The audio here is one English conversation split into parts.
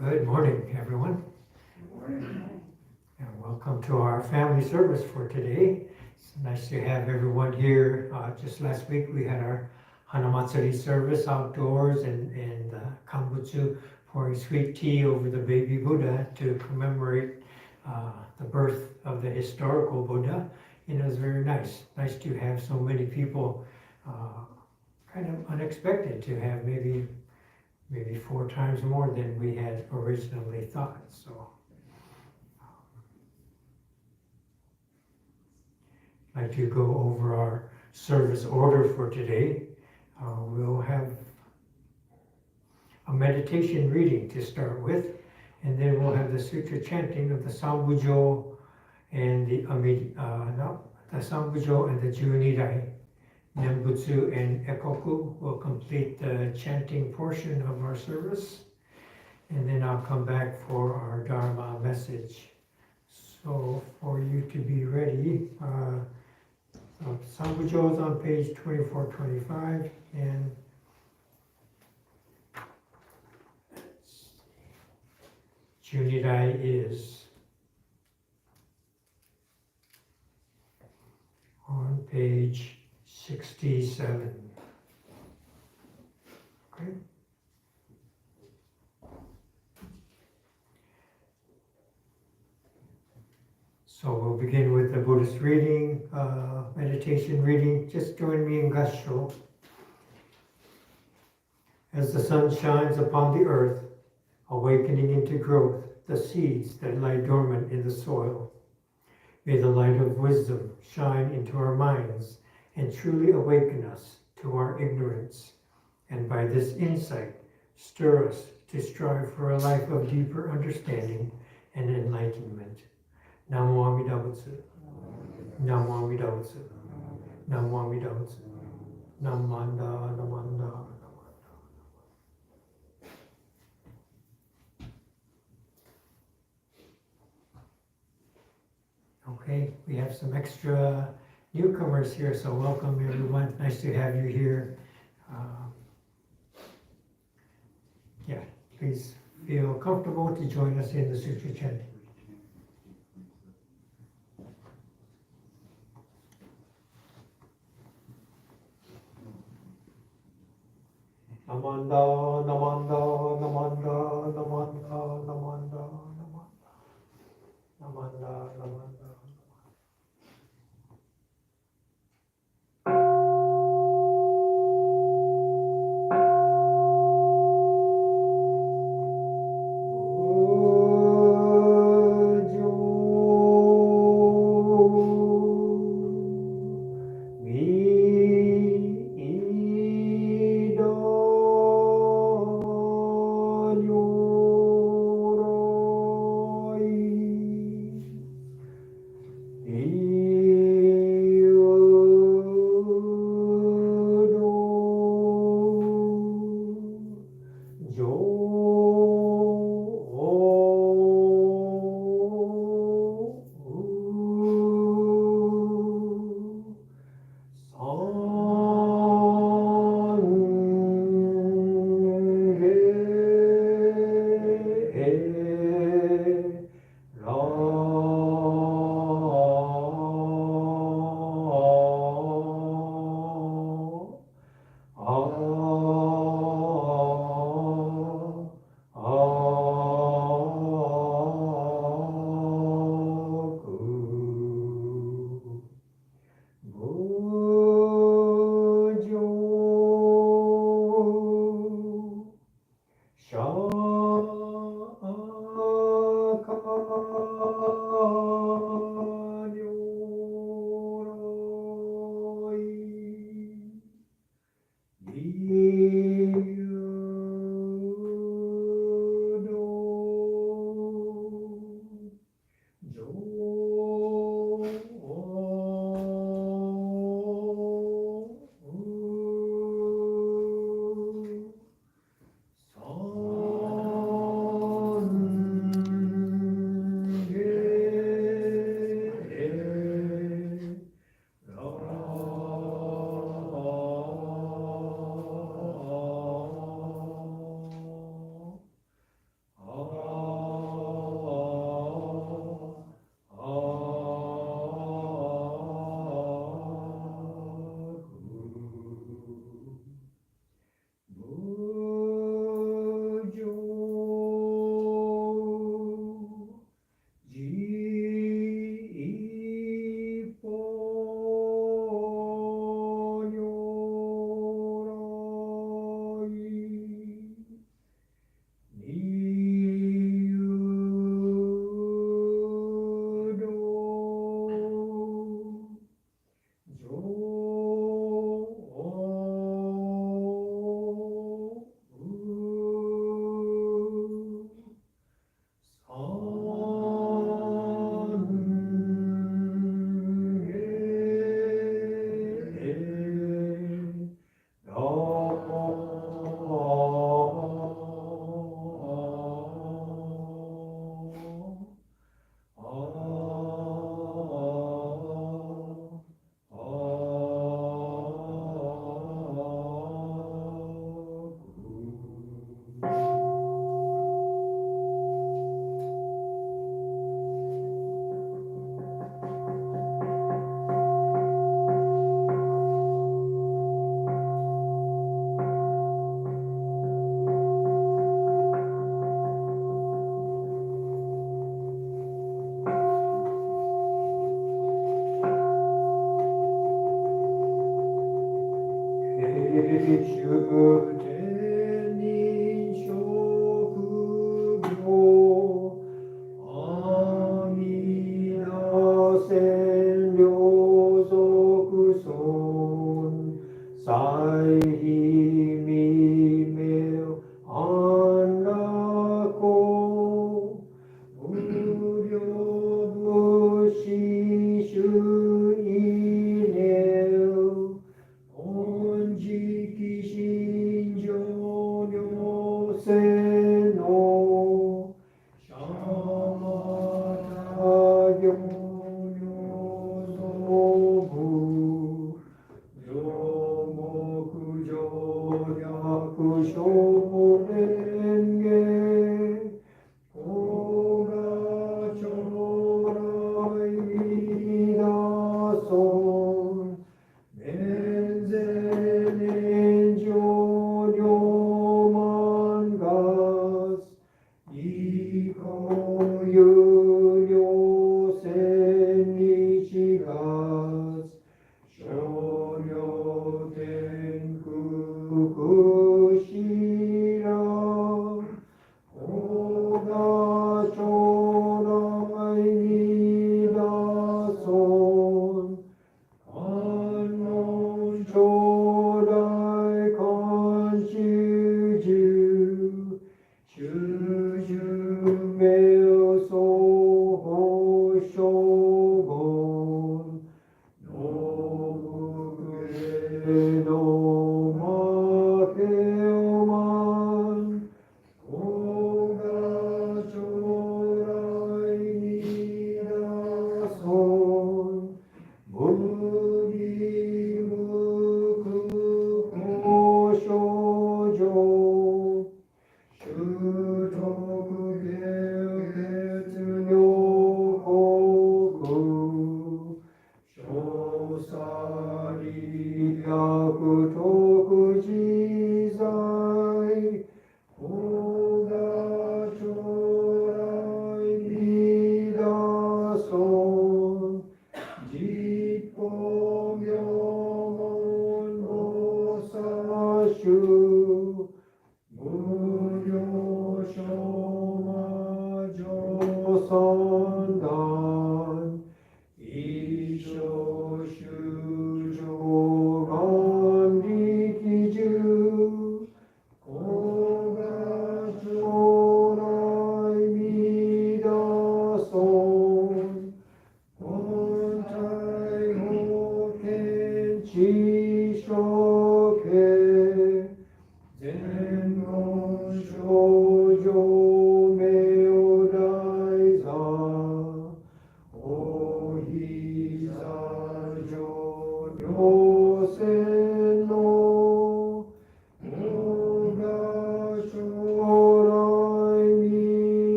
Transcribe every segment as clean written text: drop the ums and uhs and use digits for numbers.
Good morning, everyone. And welcome to our family service for today. It's nice to have everyone here. Just last week we had our Hanamatsuri service outdoors and Kambutsu pouring sweet tea over the baby Buddha to commemorate the birth of the historical Buddha. And it was very nice. Nice to have so many people. Kind of unexpected to have maybe 4 times more than we had originally thought. So I'd like to go over our service order for today. We'll have a meditation reading to start with, and then we'll have the sutra chanting of the Sambujo and the Sambujo and the Junirai. Nembutsu and Ekoku will complete the chanting portion of our service, and then I'll come back for our Dharma message. So for you to be ready, Sambujo is on page 2425, and Junirai is on page 67. Okay. So we'll begin with the Buddhist reading, meditation reading. Just join me in Gassho. As the sun shines upon the earth, awakening into growth the seeds that lie dormant in the soil, may the light of wisdom shine into our minds and truly awaken us to our ignorance, and by this insight stir us to strive for a life of deeper understanding and enlightenment. Namo Amida Butsu. Namo Amida Butsu. Namo Amida Butsu. Namanda, Namanda. Okay, we have some extra newcomers here, so welcome everyone. Nice to have you here. Yeah, please feel comfortable to join us in the sutra chanting. Namanda, Namanda, Namanda, Namanda, Namanda, Namanda, Namanda, Namanda.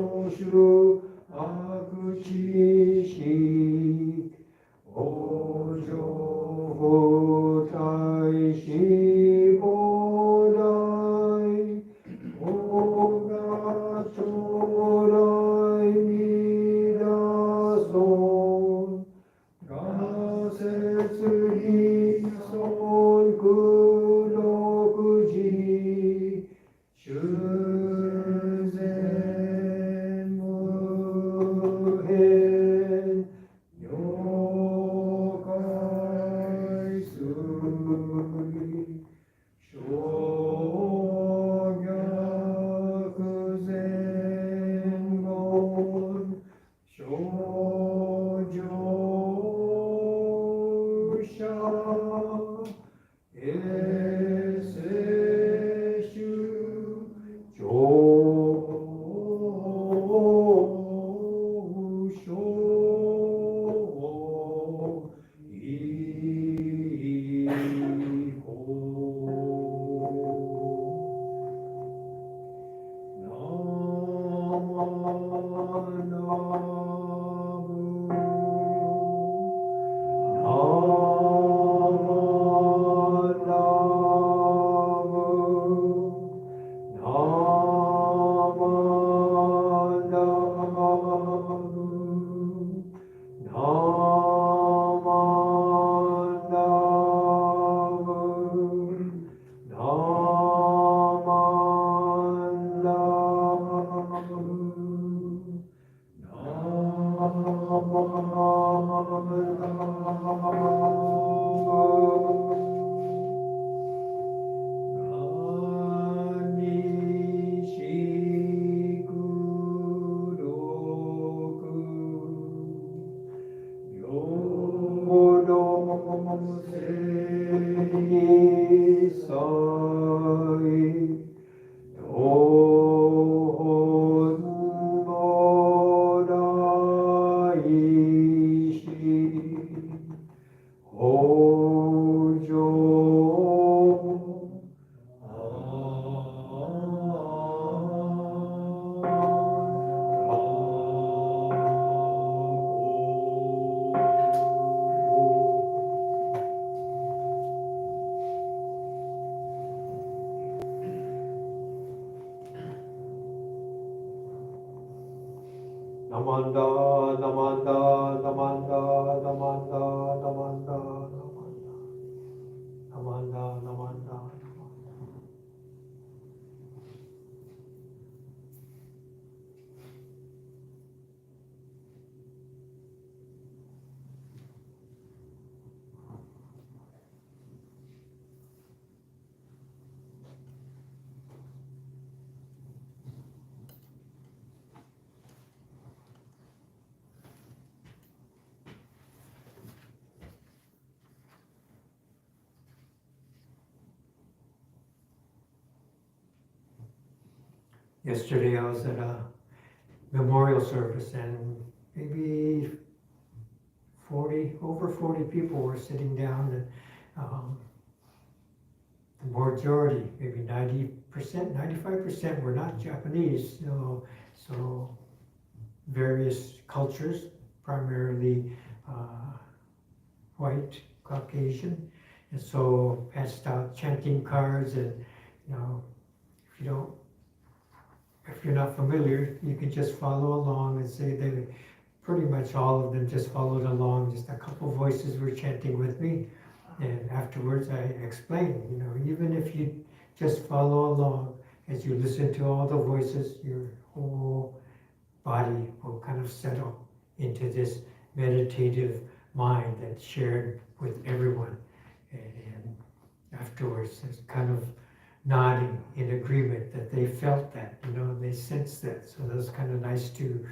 조수 아그지시 오조 다이시 보다이 오가 초라이 미라손 가세스리 손 그로그지 슈센 무헨 요가이 수이 쇼냐 그센곤 쇼조샤 에세슈 조쇼 Namanda, namanda, namanda, namanda, namanda, namanda, namanda, namanda. Yesterday I was at a memorial service and maybe over 40 people were sitting down, and the majority, maybe 90%, 95% were not Japanese, so various cultures, primarily white, Caucasian, and so passed out chanting cards, and if you're not familiar, you can just follow along and say that pretty much all of them just followed along. Just a couple voices were chanting with me, and afterwards I explained, even if you just follow along, as you listen to all the voices, your whole body will kind of settle into this meditative mind that's shared with everyone. And afterwards, it's kind of nodding in agreement that they felt that, they sensed that. So that was kind of nice to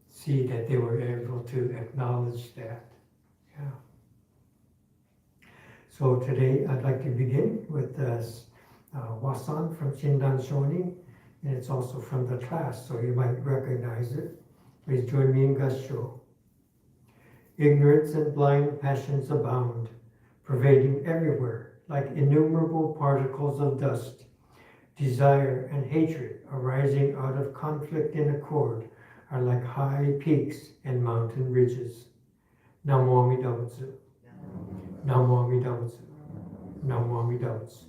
see that they were able to acknowledge that. Yeah. So today I'd like to begin with Wasan from Shindan Shoni, and it's also from the class, so you might recognize it. Please join me in Gassho. Ignorance and blind passions abound, pervading everywhere like innumerable particles of dust. Desire and hatred arising out of conflict and accord are like high peaks and mountain ridges. Namo Amida Butsu. Namo Amida Butsu. Namo Amida Butsu.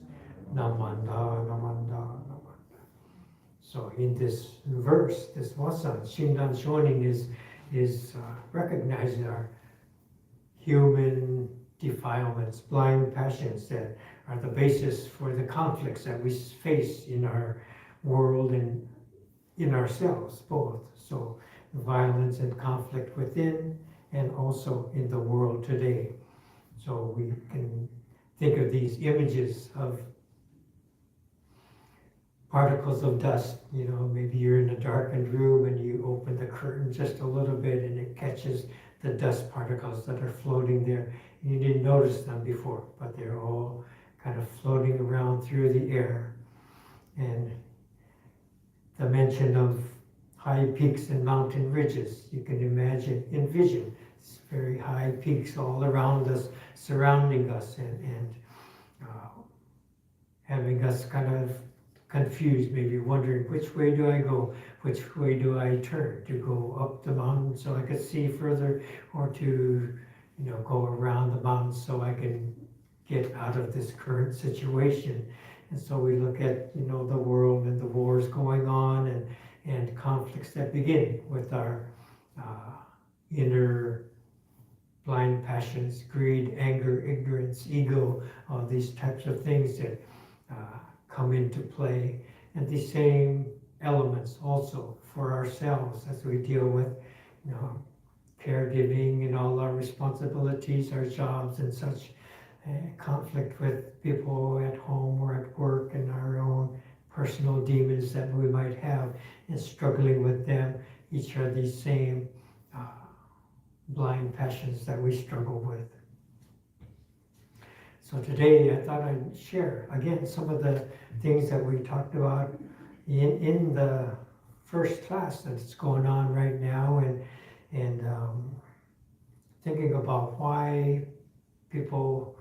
Namanda, Namanda, Namanda. So in this verse, this Wasan, Shindan Shonin is recognizing our human defilements, blind passions that are the basis for the conflicts that we face in our world and in ourselves, both. So violence and conflict within and also in the world today. So we can think of these images of particles of dust. Maybe you're in a darkened room and you open the curtain just a little bit and it catches the dust particles that are floating there. You didn't notice them before, but they're all kind of floating around through the air. And the mention of high peaks and mountain ridges, you can envision these very high peaks all around us, surrounding us, and having us kind of confused, maybe wondering, which way do I go? Which way do I turn? To go up the mountain so I could see further, or to go around the mountain so I can get out of this current situation. And so we look at the world and the wars going on and conflicts that begin with our inner blind passions, greed, anger, ignorance, ego, all these types of things that come into play. And the same elements also for ourselves as we deal with caregiving and all our responsibilities, our jobs and such, conflict with people at home or at work, and our own personal demons that we might have, and struggling with them. Each are these same blind passions that we struggle with. So today I thought I'd share again some of the things that we talked about in the first class that's going on right now, and thinking about why people,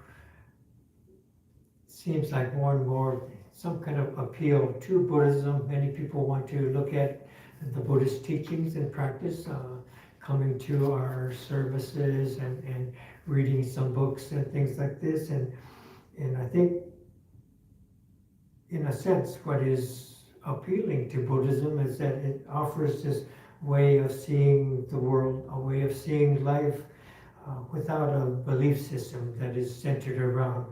seems like more and more some kind of appeal to Buddhism. Many people want to look at the Buddhist teachings and practice, coming to our services and reading some books and things like this. And I think, in a sense, what is appealing to Buddhism is that it offers this way of seeing the world, a way of seeing life without a belief system that is centered around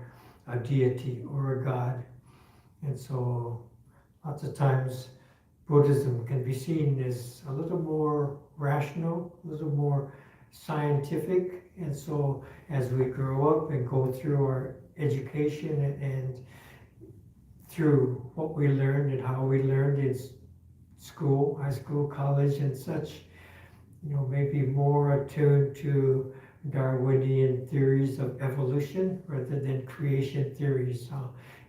a deity or a God. And so lots of times Buddhism can be seen as a little more rational, a little more scientific. And so as we grow up and go through our education and through what we learned and how we learned in school, high school, college and such, maybe more attuned to Darwinian theories of evolution rather than creation theories.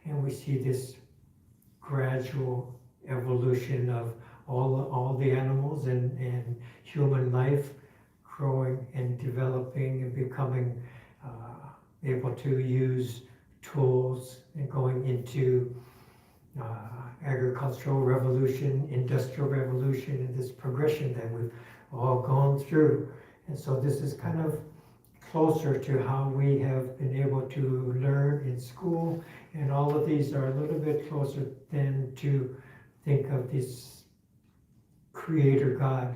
And we see this gradual evolution of all the animals and human life growing and developing and becoming able to use tools and going into agricultural revolution, industrial revolution, and this progression that we've all gone through. And so this is kind of closer to how we have been able to learn in school, and all of these are a little bit closer than to think of this creator God.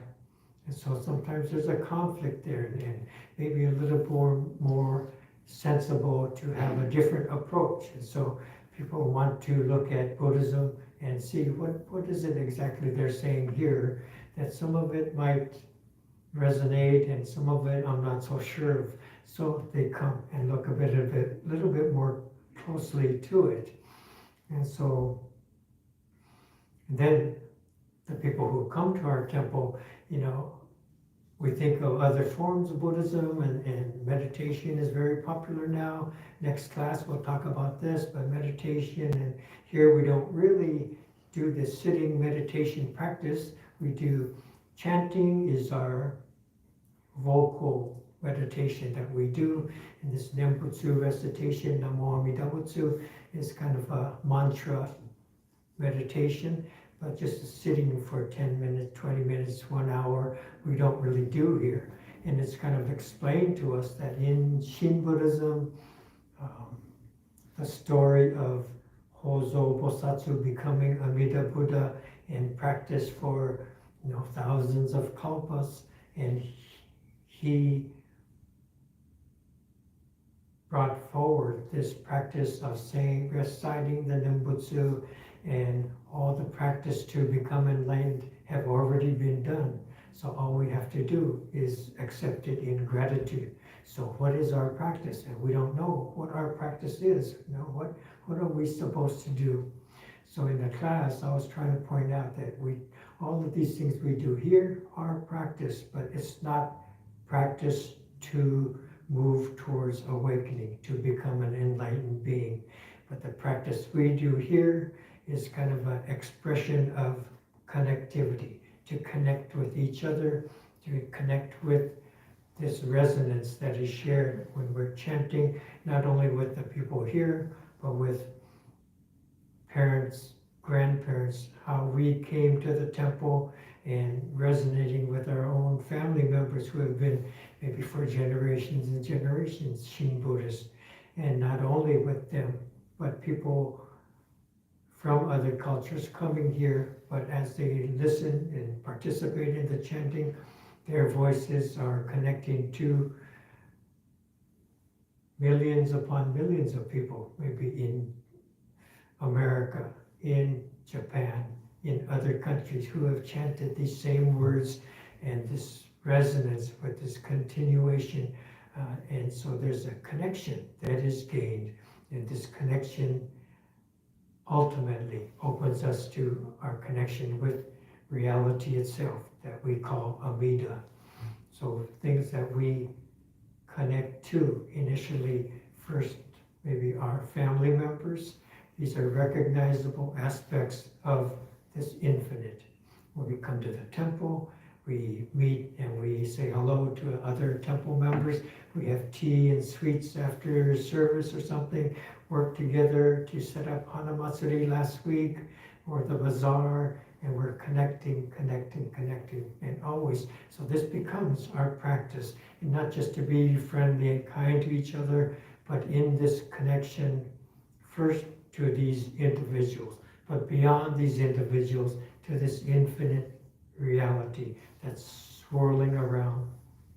And so sometimes there's a conflict there, and maybe a little more sensible to have a different approach. And so people want to look at Buddhism and see what is it exactly they're saying here, that some of it might resonate and some of it I'm not so sure of. So they come and look a little bit more closely to it. And so then the people who come to our temple, we think of other forms of Buddhism, and meditation is very popular now. Next class we'll talk about this, but meditation, and here we don't really do this sitting meditation practice. We do chanting is our vocal meditation that we do, and this Nembutsu recitation, Namo Amida Butsu, is kind of a mantra meditation, but just sitting for 10 minutes, 20 minutes, 1 hour, we don't really do here. And it's kind of explained to us that in Shin Buddhism, the story of Hozo Bosatsu becoming Amida Buddha in practice for thousands of kalpas, and he brought forward this practice of saying, reciting the Nembutsu, and all the practice to become enlightened have already been done. So all we have to do is accept it in gratitude. So what is our practice? And we don't know what our practice is. What are we supposed to do? So in the class, I was trying to point out that all of these things we do here are practice, but it's not practice to move towards awakening, to become an enlightened being. But the practice we do here is kind of an expression of connectivity, to connect with each other, to connect with this resonance that is shared when we're chanting, not only with the people here, but with parents, grandparents, how we came to the temple and resonating with our own family members who have been maybe for generations and generations Shin Buddhists, and not only with them, but people from other cultures coming here, but as they listen and participate in the chanting, their voices are connecting to millions upon millions of people, maybe in America, in Japan, in other countries who have chanted these same words, and this resonance with this continuation. And so there's a connection that is gained, and this connection ultimately opens us to our connection with reality itself that we call Amida. So things that we connect to initially, first maybe our family members. These are recognizable aspects of this infinite. When we come to the temple, we meet and we say hello to other temple members. We have tea and sweets after service or something, work together to set up Hanamatsuri last week, or the bazaar, and we're connecting, and always. So this becomes our practice, and not just to be friendly and kind to each other, but in this connection, first to these individuals, but beyond these individuals, to this infinite reality that's swirling around,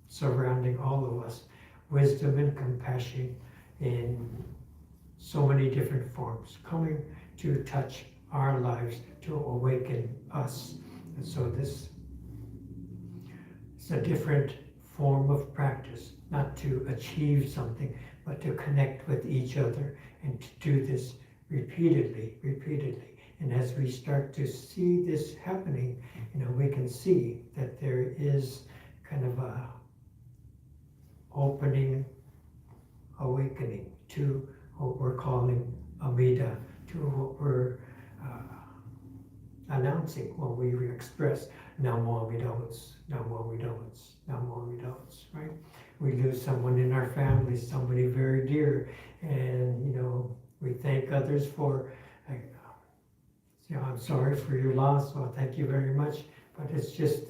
surrounding all of us. Wisdom and compassion in so many different forms, coming to touch our lives, to awaken us. And so this is a different form of practice, not to achieve something, but to connect with each other, and to do this repeatedly. And as we start to see this happening, we can see that there is kind of a awakening to what we're calling Amida, to what we're announcing when we express Namo Amida Butsu, Namo Amida Butsu, Namo Amida Butsu, right? We lose someone in our family, somebody very dear, and we thank others for, I'm sorry for your loss, well, thank you very much, but it's just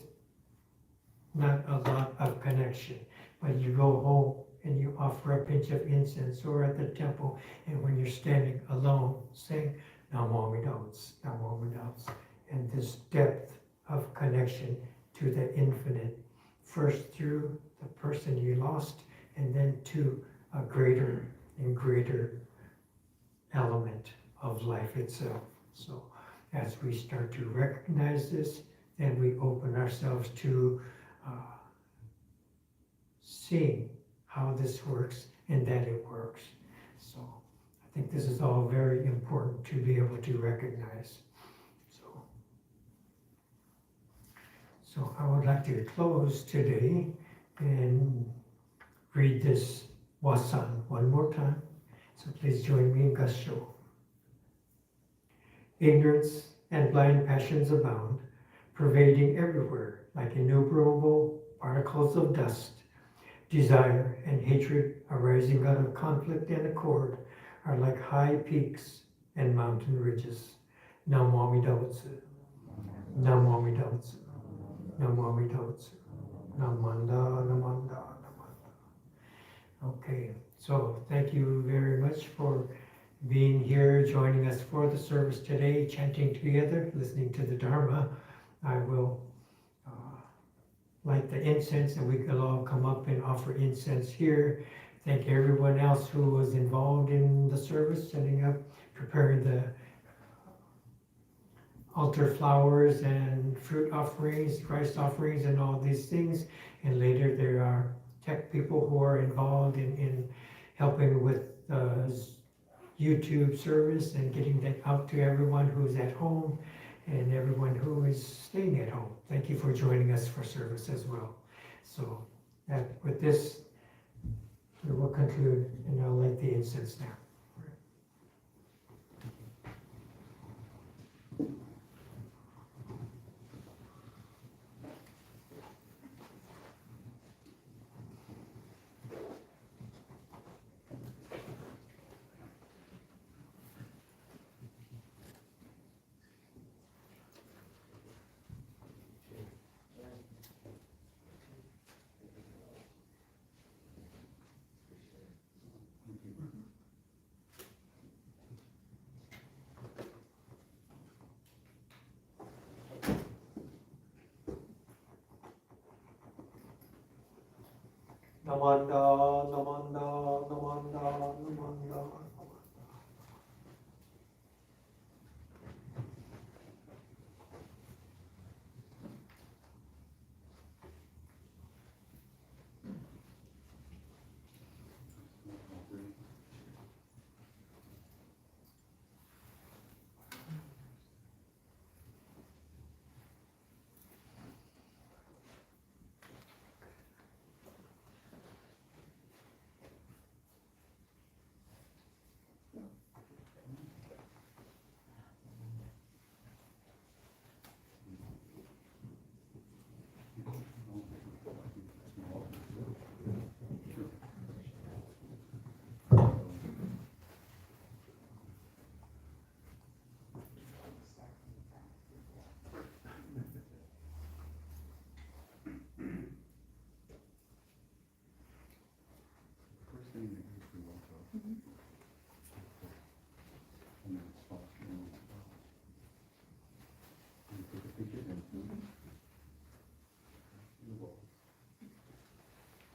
not a lot of connection. But you go home and you offer a pinch of incense, or at the temple, and when you're standing alone, saying Namo Amida Butsu, Namo Amida Butsu, and this depth of connection to the infinite, first through the person you lost, and then to a greater and greater element of life itself. So as we start to recognize this, then we open ourselves to seeing how this works and that it works. So I think this is all very important to be able to recognize. So I would like to close today and read this Wasan one more time. So please join me in Gassho. Ignorance and blind passions abound, pervading everywhere like innumerable particles of dust. Desire and hatred arising out of conflict and accord are like high peaks and mountain ridges. Namo Amida Butsu. Namo Amida Butsu. Namo Amida Butsu. Namanda, Namanda, Namanda. Okay, so thank you very much for being here, joining us for the service today, chanting together, listening to the Dharma. I will light the incense and we can all come up and offer incense here. Thank everyone else who was involved in the service, setting up, preparing the altar flowers and fruit offerings, Christ offerings and all these things. And later there are tech people who are involved in helping with YouTube service and getting that out to everyone who's at home and everyone who is staying at home. Thank you for joining us for service as well. So with this, we will conclude and I'll light the incense now. Namanda, Namanda, Namanda, Namanda.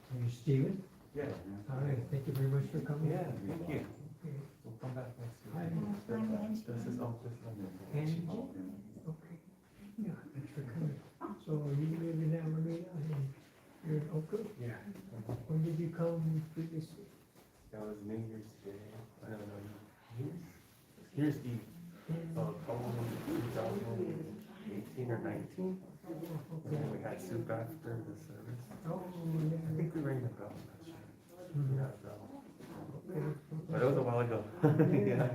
Are you Stephen? Yeah. All right, thank you very much for coming. Yeah, thank you. Okay. We'll come back next week. Hi. This is all this one. Angie? Okay, yeah, thanks for coming. So you live in Alameda and you're in Oakland? Yeah. When did you come previously? That was New Year's Day. I don't know. Here's Eve. Probably 2018 or 19. And Okay. then we had soup after the service. Oh, I think we rang the bell. Mhm. Yeah, bell. Okay. But it was a while ago. Yeah.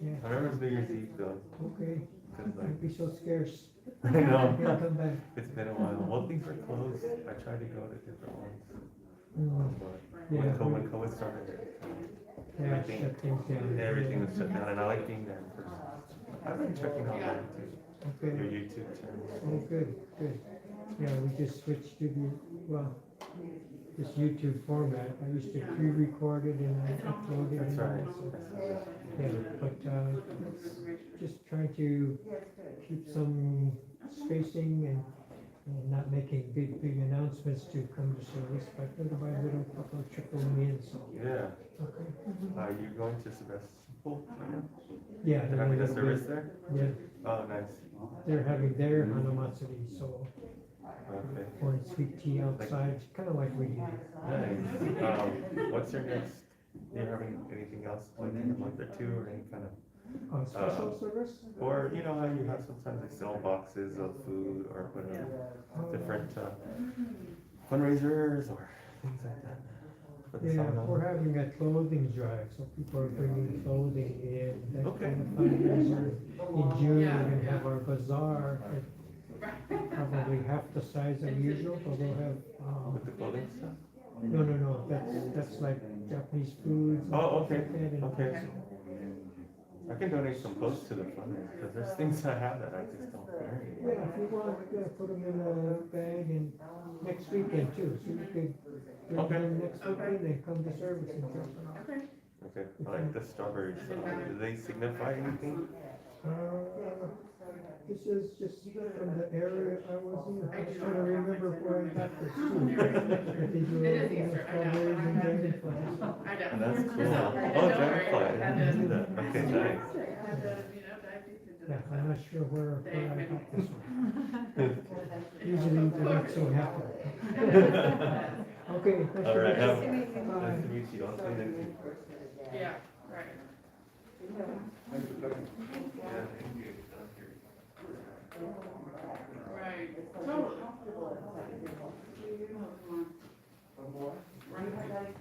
Yeah, I remember it was New Year's Eve though. okay. Cause like, Don't be so scarce. I know. Yeah, come back. It's been a while. Well, things are closed. I tried to go to different ones. Mm, But Yeah. when COVID started, Yeah, everything- shut things down. everything was shut down and I like being there in person. I've been checking out your Okay. YouTube channel. Oh, good, good. Yeah, we just switched to the, well, this YouTube format. I used to pre-record it and I upload it. That's and right. all, so, yeah, but, just trying to keep some spacing and not making big announcements to come to service, but little by little, people are trickling in, so, Yeah. okay. Are you going to Sebastopol right now? Yeah. They're having a service there? Yeah, Oh, nice. they're having their Hanamatsuri, so Okay. pouring sweet tea outside, kind of like we do. Nice. What's your next? You having anything else like in a month or two or any kind of, Special service? or you know how you have sometimes like sell boxes of food or put on different fundraisers or things like that. For the Yeah, sauna? we're having a clothing drive, so people are bringing clothing in. That Okay. kind of fundraiser. In June, we're gonna have our bazaar, probably half the size of usual, but we'll have, With the clothing stuff? no, that's like Japanese foods. and Oh, stuff okay, like that, and okay. so, I can donate some clothes to the fund, because there's things I have that I just don't carry. Yeah, if you want, put them in a bag and next weekend too, so you could bring Okay. them next weekend, they come to service and drop them off. Okay. Okay, like the strawberries, do they signify anything? This is just from the area I was in, I was trying to remember where I got this too. If they do It is anything with Easter, I know. strawberries and I have to- dragonflies. I know. And that's cool. Don't Oh, worry. dragonfly, I Had didn't to- do that. Okay, nice. Had to, dive deep into Yeah, that. I'm not sure where I got this one. Usually they're not so happy. Okay. thanks All for right, that. nice Bye. to meet you. I'll see you next week.